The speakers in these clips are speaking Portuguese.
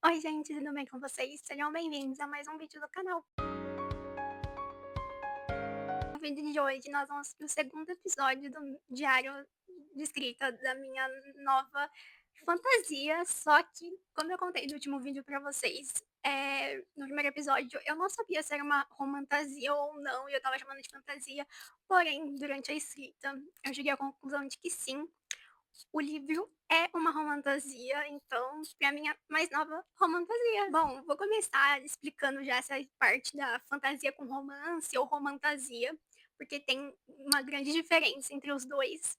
Oi gente, tudo bem com vocês? Sejam bem-vindos a mais um vídeo do canal. No vídeo de hoje nós vamos pro segundo episódio do diário de escrita da minha nova fantasia, só que como eu contei no último vídeo pra vocês, no primeiro episódio eu não sabia se era uma romantasia ou não, e eu estava chamando de fantasia, porém durante a escrita eu cheguei à conclusão de que sim, o livro é uma romantasia, então pra mim é mais nova romantasia. Bom, vou começar explicando já essa parte da fantasia com romance ou romantasia, porque tem uma grande diferença entre os dois.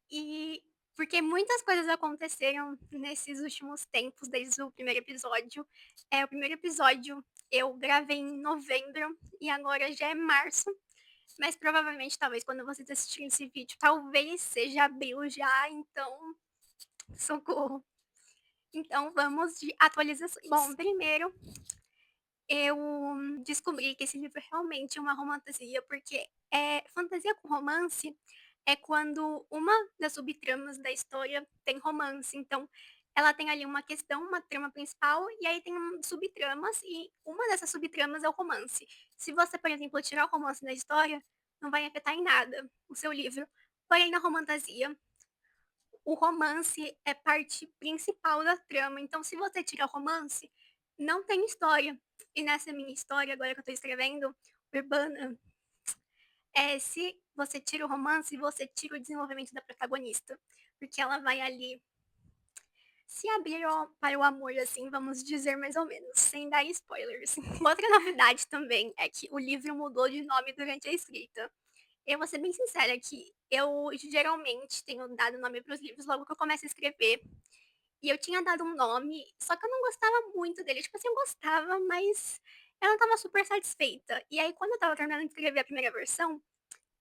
E porque muitas coisas aconteceram nesses últimos tempos, desde o primeiro episódio. O primeiro episódio eu gravei em novembro e agora já é março, mas provavelmente, talvez, quando vocês assistirem esse vídeo, talvez seja abril já, então socorro. Então vamos de atualizações. Bom, primeiro eu descobri que esse livro é realmente uma romantasia, porque fantasia com romance é quando uma das subtramas da história tem romance. Então, ela tem ali uma questão, uma trama principal, e aí tem subtramas, e uma dessas subtramas é o romance. Se você, por exemplo, tirar o romance da história, não vai afetar em nada o seu livro. Porém, na romantasia, o romance é parte principal da trama, então se você tira o romance, não tem história. E nessa minha história, agora que eu tô escrevendo, urbana, se você tira o romance, você tira o desenvolvimento da protagonista, porque ela vai ali se abrir para o amor, assim, vamos dizer mais ou menos, sem dar spoilers. Outra novidade também é que o livro mudou de nome durante a escrita. Eu vou ser bem sincera que eu geralmente tenho dado nome para os livros logo que eu começo a escrever. E eu tinha dado um nome, só que eu não gostava muito dele. Tipo assim, eu gostava, mas eu não estava super satisfeita. E aí, quando eu estava terminando de escrever a primeira versão,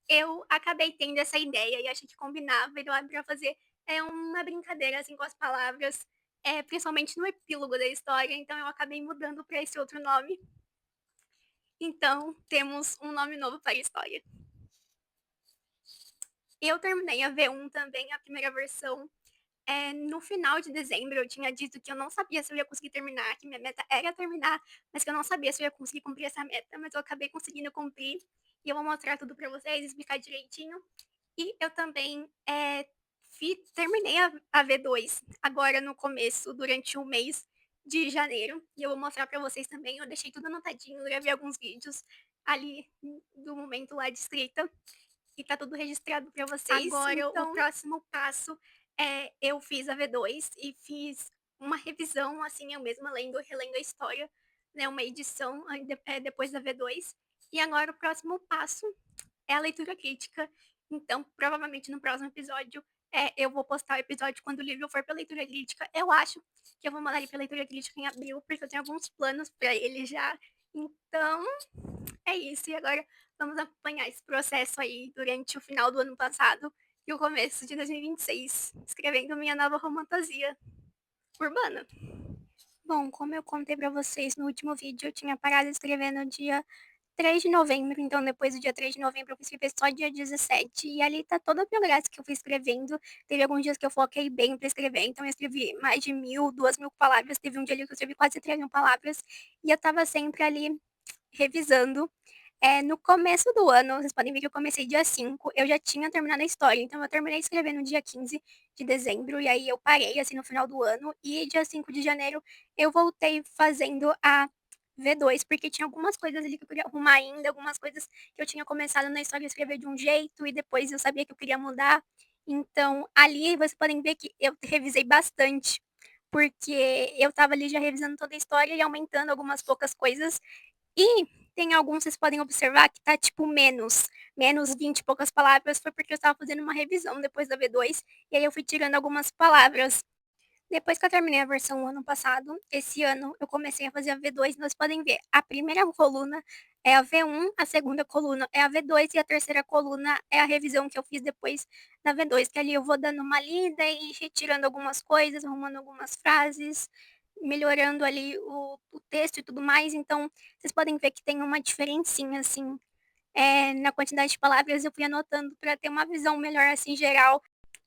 eu acabei tendo essa ideia e achei que combinava e dava pra fazer uma brincadeira assim com as palavras, principalmente no epílogo da história. Então eu acabei mudando para esse outro nome. Então temos um nome novo para a história. Eu terminei a V1 também, a primeira versão, no final de dezembro. Eu tinha dito que eu não sabia se eu ia conseguir terminar, que minha meta era terminar, mas que eu não sabia se eu ia conseguir cumprir essa meta, mas eu acabei conseguindo cumprir. E eu vou mostrar tudo pra vocês, explicar direitinho. E eu também terminei a V2 agora no começo, durante o mês de janeiro. E eu vou mostrar pra vocês também. Eu deixei tudo anotadinho, gravei alguns vídeos ali do momento lá de escrita e tá tudo registrado para vocês. Agora, então, o próximo passo eu fiz a V2 e fiz uma revisão, assim, eu mesma lendo, relendo a história, né, uma edição depois da V2. E agora o próximo passo é a leitura crítica. Então, provavelmente no próximo episódio, eu vou postar o episódio quando o livro for pra leitura crítica. Eu acho que eu vou mandar ele pra leitura crítica em abril, porque eu tenho alguns planos pra ele já. Então, é isso, e agora vamos acompanhar esse processo aí durante o final do ano passado e o começo de 2026, escrevendo minha nova romantasia urbana. Bom, como eu contei pra vocês no último vídeo, eu tinha parado de escrever no dia 3 de novembro, então depois do dia 3 de novembro eu fui escrever só dia 17, e ali tá todo o progresso que eu fui escrevendo. Teve alguns dias que eu foquei bem pra escrever, então eu escrevi mais de 1000, 2000 palavras, teve um dia ali que eu escrevi quase 3000 palavras, e eu estava sempre ali revisando. No começo do ano, vocês podem ver que eu comecei dia 5, eu já tinha terminado a história, então eu terminei de escrever no dia 15 de dezembro, e aí eu parei, assim, no final do ano, e dia 5 de janeiro eu voltei fazendo a V2, porque tinha algumas coisas ali que eu queria arrumar ainda, algumas coisas que eu tinha começado na história a escrever de um jeito, e depois eu sabia que eu queria mudar. Então, ali vocês podem ver que eu revisei bastante, porque eu estava ali já revisando toda a história e aumentando algumas poucas coisas, e tem alguns, vocês podem observar que tá tipo menos 20 e poucas palavras, foi porque eu estava fazendo uma revisão depois da V2, e aí eu fui tirando algumas palavras. Depois que eu terminei a versão ano passado, esse ano eu comecei a fazer a V2, vocês podem ver, a primeira coluna é a V1, a segunda coluna é a V2 e a terceira coluna é a revisão que eu fiz depois da V2, que ali eu vou dando uma lida e retirando algumas coisas, arrumando algumas frases, melhorando ali o texto e tudo mais. Então, vocês podem ver que tem uma diferencinha, assim, na quantidade de palavras. Eu fui anotando para ter uma visão melhor, assim, geral.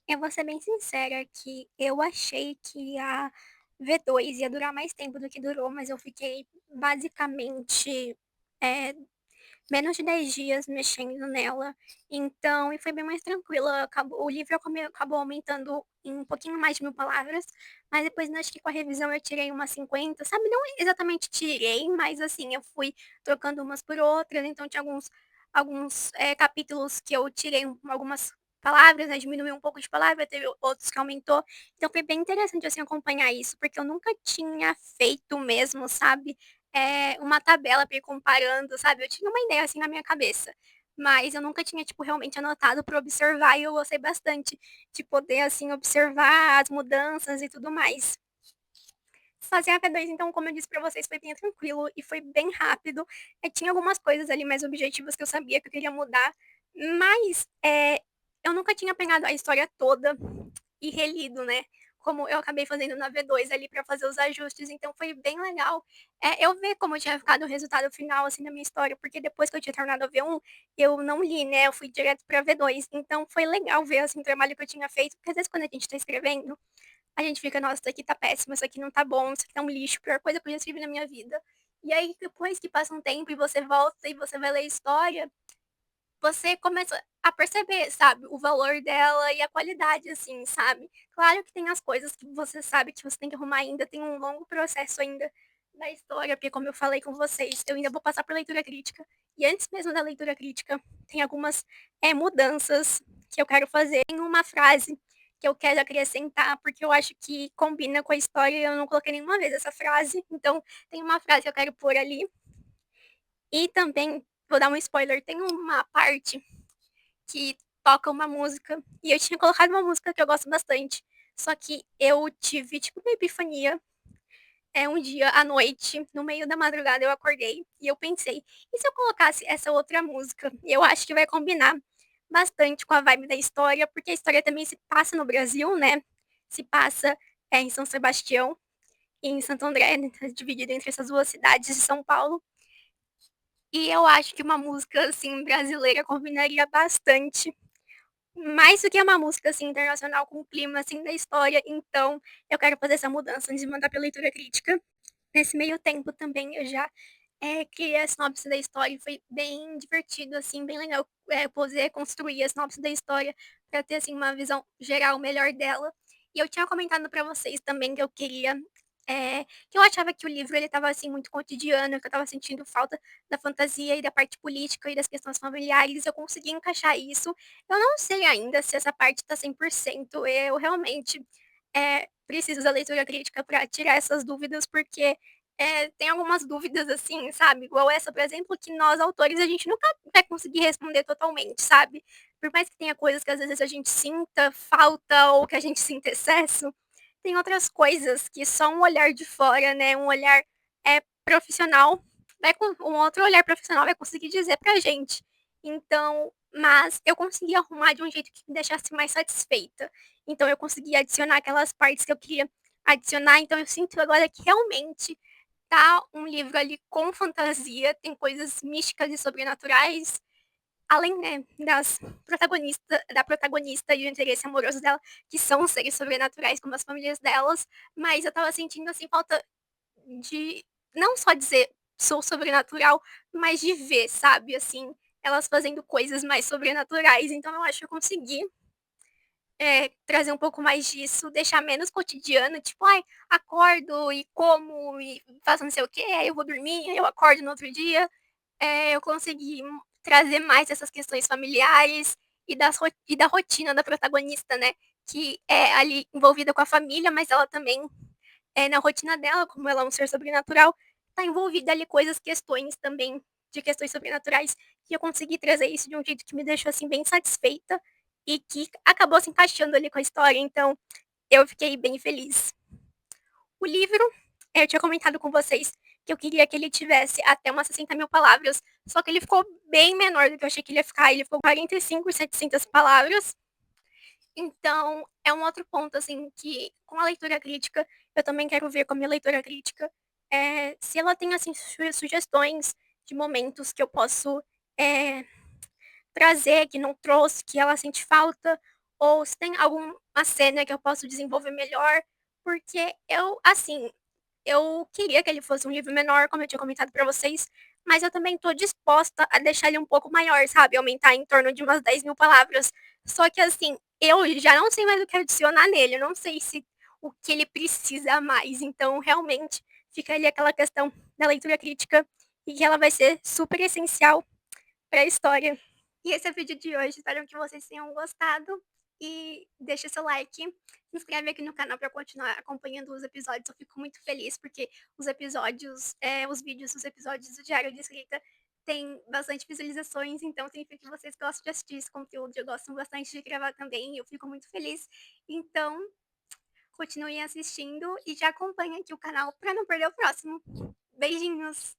Eu vou ser bem sincera que eu achei que a V2 ia durar mais tempo do que durou, mas eu fiquei basicamente, eh, menos de 10 dias mexendo nela, então e foi bem mais tranquila, acabou o livro acabou aumentando em um pouquinho mais de 1000 palavras, mas depois acho que com a revisão eu tirei umas 50, sabe, não exatamente tirei, mas assim, eu fui trocando umas por outras, então tinha alguns capítulos que eu tirei algumas palavras, né, diminuiu um pouco de palavra, teve outros que aumentou, então foi bem interessante, assim, acompanhar isso, porque eu nunca tinha feito mesmo, sabe, uma tabela pra ir comparando, sabe, eu tinha uma ideia, assim, na minha cabeça, mas eu nunca tinha, tipo, realmente anotado pra observar e eu gostei bastante de poder, assim, observar as mudanças e tudo mais. Fazer a V2 então, como eu disse pra vocês, foi bem tranquilo e foi bem rápido, tinha algumas coisas ali mais objetivas que eu sabia que eu queria mudar, mas, eu nunca tinha pegado a história toda e relido, né, como eu acabei fazendo na V2 ali pra fazer os ajustes, então foi bem legal, eu ver como tinha ficado o resultado final, assim, da minha história, porque depois que eu tinha terminado a V1, eu não li, né, eu fui direto pra V2, então foi legal ver, assim, o trabalho que eu tinha feito, porque às vezes quando a gente tá escrevendo, a gente fica: "Nossa, isso aqui tá péssimo, isso aqui não tá bom, isso aqui tá um lixo, pior coisa que eu já escrevi na minha vida". E aí depois que passa um tempo e você volta e você vai ler a história, você começa a perceber, sabe, o valor dela e a qualidade, assim, sabe. Claro que tem as coisas que você sabe que você tem que arrumar ainda, tem um longo processo ainda da história, porque como eu falei com vocês, eu ainda vou passar por leitura crítica, e antes mesmo da leitura crítica, tem algumas, mudanças que eu quero fazer. Tem uma frase que eu quero acrescentar, porque eu acho que combina com a história e eu não coloquei nenhuma vez essa frase, então tem uma frase que eu quero pôr ali. E também, vou dar um spoiler, tem uma parte que toca uma música, e eu tinha colocado uma música que eu gosto bastante, só que eu tive, tipo, uma epifania, um dia à noite, no meio da madrugada eu acordei e eu pensei: "E se eu colocasse essa outra música?". E eu acho que vai combinar bastante com a vibe da história, porque a história também se passa no Brasil, né, se passa, em São Sebastião e em Santo André, né, dividido entre essas 2 cidades de São Paulo. E eu acho que uma música, assim, brasileira combinaria bastante, mais do que uma música, assim, internacional com o clima, assim, da história, então eu quero fazer essa mudança antes de mandar pra leitura crítica. Nesse meio tempo também eu já, criei a sinopse da história e foi bem divertido, assim, bem legal, poder construir a sinopse da história pra ter, assim, uma visão geral melhor dela. E eu tinha comentado pra vocês também que eu queria, que eu achava que o livro ele estava, assim, muito cotidiano, que eu estava sentindo falta da fantasia e da parte política e das questões familiares, eu consegui encaixar isso. Eu não sei ainda se essa parte tá 100%, eu realmente, preciso da leitura crítica pra tirar essas dúvidas, porque, tem algumas dúvidas, assim, sabe, igual essa, por exemplo, que nós autores a gente nunca vai conseguir responder totalmente, sabe. Por mais que tenha coisas que às vezes a gente sinta falta ou que a gente sinta excesso, tem outras coisas que só um olhar de fora, né, um olhar, profissional, um outro olhar profissional vai conseguir dizer pra gente. Então mas eu consegui arrumar de um jeito que me deixasse mais satisfeita. Então eu consegui adicionar aquelas partes que eu queria adicionar, então eu sinto agora que realmente tá um livro ali com fantasia, tem coisas místicas e sobrenaturais, além, né, da protagonista e o interesse amoroso dela, que são seres sobrenaturais como as famílias delas, mas eu estava sentindo, assim, falta de não só dizer: "Sou sobrenatural", mas de ver, sabe, assim, elas fazendo coisas mais sobrenaturais, então eu acho que eu consegui, trazer um pouco mais disso, deixar menos cotidiano, tipo: "Ai, acordo e como e faço não sei o quê, aí eu vou dormir, aí eu acordo no outro dia". Eu consegui trazer mais essas questões familiares e da rotina da protagonista, né, que é ali envolvida com a família, mas ela também, na rotina dela, como ela é um ser sobrenatural, tá envolvida ali coisas questões também de questões sobrenaturais, e eu consegui trazer isso de um jeito que me deixou, assim, bem satisfeita, e que acabou se encaixando ali com a história, então eu fiquei bem feliz. O livro, eu tinha comentado com vocês que eu queria que ele tivesse até umas 60.000 palavras, só que ele ficou bem menor do que eu achei que ele ia ficar, ele ficou 45.700 palavras. Então, é um outro ponto, assim, que com a leitura crítica, eu também quero ver com a minha leitora crítica, se ela tem, assim, sugestões de momentos que eu posso, eh, trazer, que não trouxe, que ela sente falta, ou se tem alguma cena que eu posso desenvolver melhor, porque eu queria que ele fosse um livro menor, como eu tinha comentado pra vocês, mas eu também tô disposta a deixar ele um pouco maior, sabe, aumentar em torno de umas 10.000 palavras. Só que, assim, eu já não sei mais o que adicionar nele, eu não sei se o que ele precisa mais, então realmente fica ali aquela questão da leitura crítica e que ela vai ser super essencial para a história. E esse é o vídeo de hoje, espero que vocês tenham gostado e deixa seu like, se inscreve aqui no canal para continuar acompanhando os episódios, eu fico muito feliz porque os vídeos dos episódios do Diário de Escrita têm bastante visualizações, então significa que vocês gostam de assistir esse conteúdo, eu gosto bastante de gravar também, eu fico muito feliz. Então, continuem assistindo e já acompanhem aqui o canal para não perder o próximo. Beijinhos!